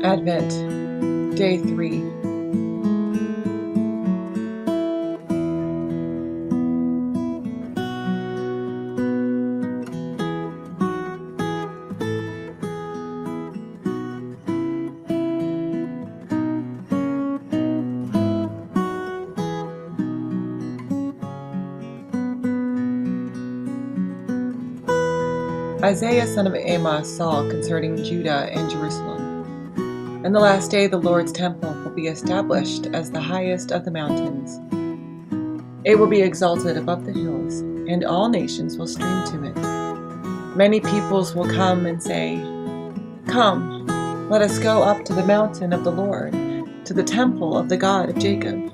Advent, Day 3. Isaiah son of Amos saw concerning Judah and Jerusalem. In the last day the Lord's temple will be established as the highest of the mountains. It will be exalted above the hills, and all nations will stream to it. Many peoples will come and say, "Come, let us go up to the mountain of the Lord, to the temple of the God of Jacob.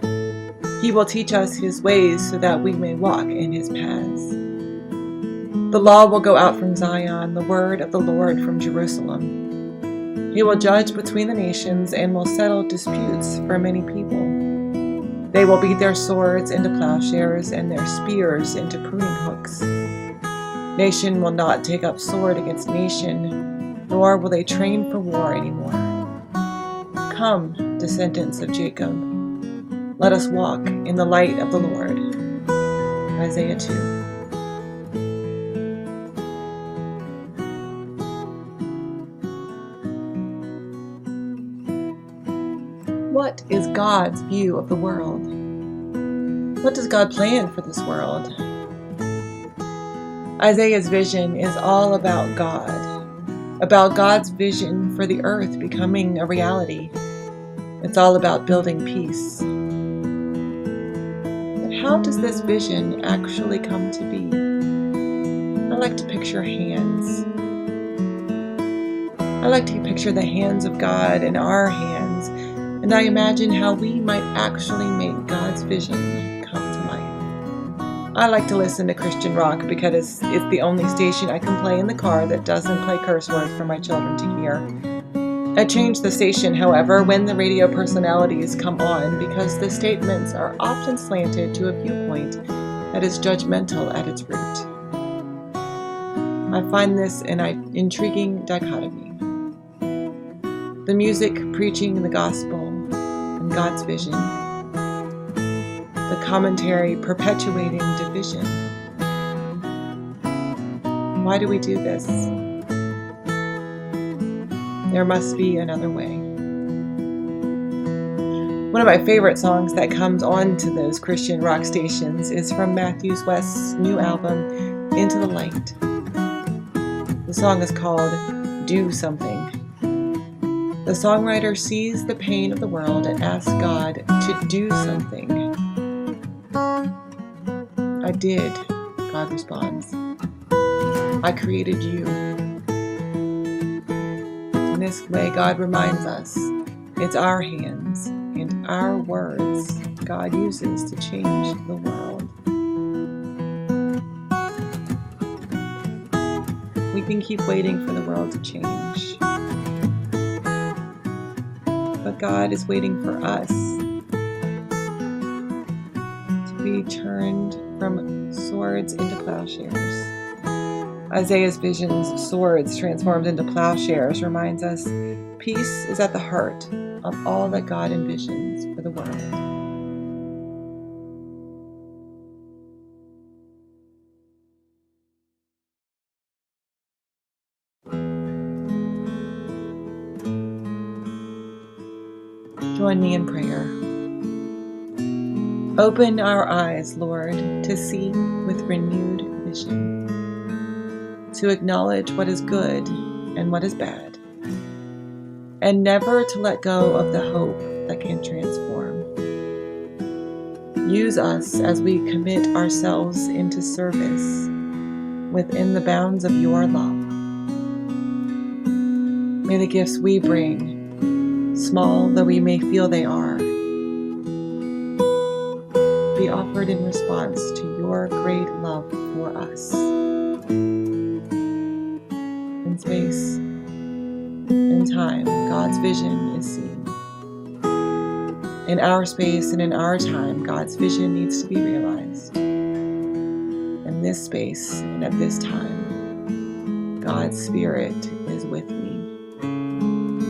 He will teach us his ways so that we may walk in his paths." The law will go out from Zion, the word of the Lord from Jerusalem. He will judge between the nations and will settle disputes for many people. They will beat their swords into plowshares and their spears into pruning hooks. Nation will not take up sword against nation, nor will they train for war anymore. Come, descendants of Jacob, let us walk in the light of the Lord. Isaiah 2. What is God's view of the world? What does God plan for this world? Isaiah's vision is all about God's vision for the earth becoming a reality. It's all about building peace. But how does this vision actually come to be? I like to picture hands. I like to picture the hands of God in our hands, and I imagine how we might actually make God's vision come to life. I like to listen to Christian rock because it's the only station I can play in the car that doesn't play curse words for my children to hear. I change the station, however, when the radio personalities come on because the statements are often slanted to a viewpoint that is judgmental at its root. I find this an intriguing dichotomy. The music preaching the gospel and God's vision. The commentary perpetuating division. Why do we do this? There must be another way. One of my favorite songs that comes on to those Christian rock stations is from Matthew West's new album, Into the Light. The song is called Do Something. The songwriter sees the pain of the world and asks God to do something. I did, God responds. I created you. In this way, God reminds us it's our hands and our words God uses to change the world. We can keep waiting for the world to change. But God is waiting for us to be turned from swords into plowshares. Isaiah's visions of swords transformed into plowshares reminds us peace is at the heart of all that God envisions for the world. Join me in prayer. Open our eyes, Lord, to see with renewed vision, to acknowledge what is good and what is bad, and never to let go of the hope that can transform. Use us as we commit ourselves into service within the bounds of your love. May the gifts we bring, small though we may feel they are, be offered in response to your great love for us. In space, in time, God's vision is seen. In our space and in our time, God's vision needs to be realized. In this space and at this time, God's Spirit is with me.